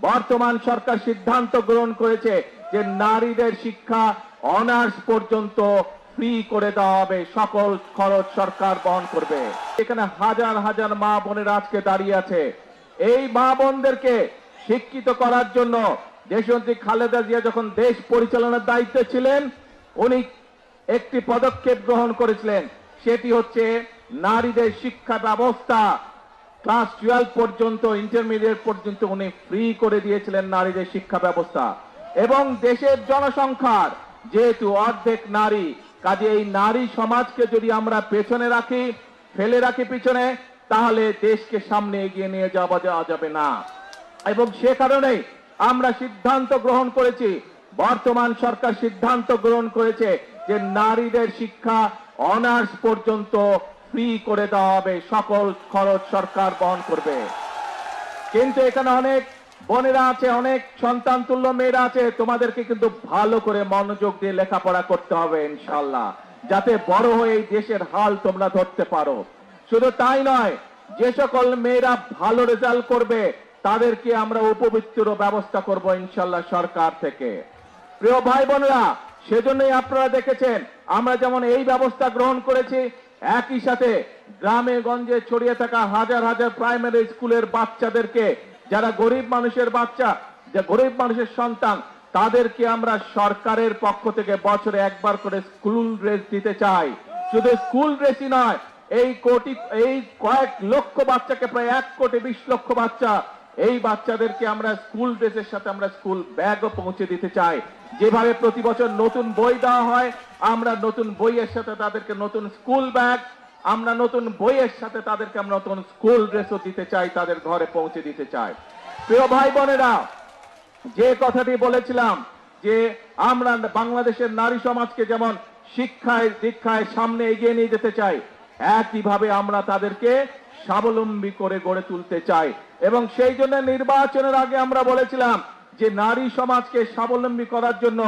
বর্তমান সরকার সিদ্ধান্ত গ্রহণ করেছে যে নারীদের শিক্ষা অনার্স পর্যন্ত ফ্রি করে দেওয়া হবে, সকল খরচ সরকার বহন করবে। এখানে হাজার হাজার মা বোনেরা আজকে দাঁড়িয়ে আছে। এই মা বোনদেরকে শিক্ষিত করার জন্য দেশনেত্রী খালেদা জিয়া যখন দেশ পরিচালনার দায়িত্বে ছিলেন, উনি একটি পদক্ষেপ গ্রহণ করেছিলেন, সেটি হচ্ছে নারীদের শিক্ষা ব্যবস্থা ক্লাস 12 পর্যন্ত, ইন্টারমিডিয়েট পর্যন্ত উনি ফ্রি করে দিয়েছিলেন নারীদের শিক্ষা ব্যবস্থা। এবং দেশের জনসংখ্যার যেহেতু অর্ধেক নারী, কাজে এই নারী সমাজকে যদি আমরা পেছনে রাখি, ফেলে রাখি পিছনে, তাহলে দেশকে সামনে এগিয়ে নিয়ে যাওয়া যাবে না। এবং সে কারণেই আমরা সিদ্ধান্ত গ্রহণ করেছি, বর্তমান সরকার সিদ্ধান্ত গ্রহণ করেছে যে নারীদের শিক্ষা অনার্স পর্যন্ত ফ্রি করে দেওয়া হবে, সকল খরচ সরকার বহন করবে। কিন্তু এখানে অনেক বোনেরা আছে, অনেক সন্তান তুল্য মেয়েরা আছে, তোমাদেরকে কিন্তু ভালো করে মনোযোগ দিয়ে লেখাপড়া করতে হবে ইনশাআল্লাহ, যাতে বড় হয়ে এই দেশের হাল তোমরা ধরতে পারো। শুধু তাই নয়, যে সকল মেয়েরা ভালো রেজাল্ট করবে তাদেরকে আমরা উপবৃত্তির ব্যবস্থা করব ইনশাআল্লাহ সরকার থেকে। প্রিয় ভাই বোনেরা, সেজন্যই আপনারা দেখেছেন আমরা যেমন এই ব্যবস্থা গ্রহণ করেছি, একই সাথে গ্রামে গঞ্জে ছড়িয়ে থাকা হাজার হাজার প্রাইমারি স্কুলের বাচ্চাদেরকে, যারা গরিব মানুষের বাচ্চা, যে গরিব মানুষের সন্তান, তাদেরকে আমরা সরকারের পক্ষ থেকে বছরে একবার করে স্কুল ড্রেস দিতে চাই। শুধু স্কুল ড্রেসই নয়, এই কয়েক লক্ষ বাচ্চাকে, প্রায় 1,20,00,000 বাচ্চা, এই বাচ্চাদেরকে আমরা স্কুল ড্রেসের সাথে আমরা স্কুল ব্যাগও পৌঁছে দিতে চাই। যেভাবে প্রতি বছর নতুন বই দেওয়া হয়, আমরা নতুন বইয়ের সাথে তাদেরকে নতুন স্কুল ব্যাগ, আমরা নতুন বইয়ের সাথে তাদেরকে আমরা নতুন স্কুল ড্রেসও দিতে চাই, তাদের ঘরে পৌঁছে দিতে চাই। প্রিয় ভাই বোনেরা, যে কথাটি বলেছিলাম যে আমরা বাংলাদেশের নারী সমাজকে যেমন শিক্ষায় দীক্ষায় সামনে এগিয়ে নিয়ে যেতে চাই, একইভাবে আমরা তাদেরকে স্বাবলম্বী করে গড়ে তুলতে চাই। এবং সেই জন্য নির্বাচনের আগে আমরা বলেছিলাম যে নারী সমাজকে স্বাবলম্বী করার জন্য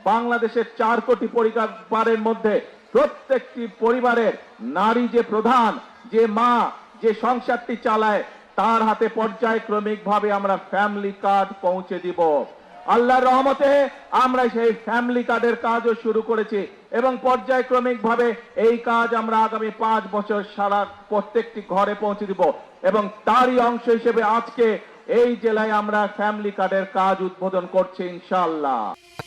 বাংলাদেশের 4 কোটি পরিবারের মধ্যে প্রত্যেকটি পরিবারের নারী যে প্রধান, যে মা, যে সংসারটি চালায়, তার হাতে পর্যায়ক্রমিক ভাবে আমরা ফ্যামিলি কার্ড পৌঁছে দিব। আল্লাহর রহমতে আমরা সেই ফ্যামিলি কার্ডের কাজও শুরু করেছি এবং পর্যায়ক্রমিক ভাবে এই কাজ আমরা আগামী 5 বছর সারা প্রত্যেকটি ঘরে পৌঁছে দিব। এবং তারই অংশ হিসেবে আজকে এই জেলায় আমরা ফ্যামিলি কার্ডের কাজ উদ্বোধন করছি ইনশাআল্লাহ।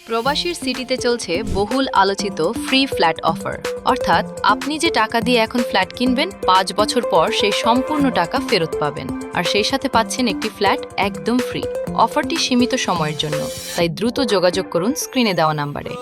প্রবাসীর সিটিতে চলছে বহুল আলোচিত ফ্রি ফ্ল্যাট অফার, অর্থাৎ আপনি যে টাকা দিয়ে এখন ফ্ল্যাট কিনবেন, 5 বছর পর সেই সম্পূর্ণ টাকা ফেরত পাবেন, আর সেই সাথে পাচ্ছেন একটি ফ্ল্যাট একদম ফ্রি। অফারটি সীমিত সময়ের জন্য, তাই দ্রুত যোগাযোগ করুন স্ক্রিনে দেওয়া নাম্বারে।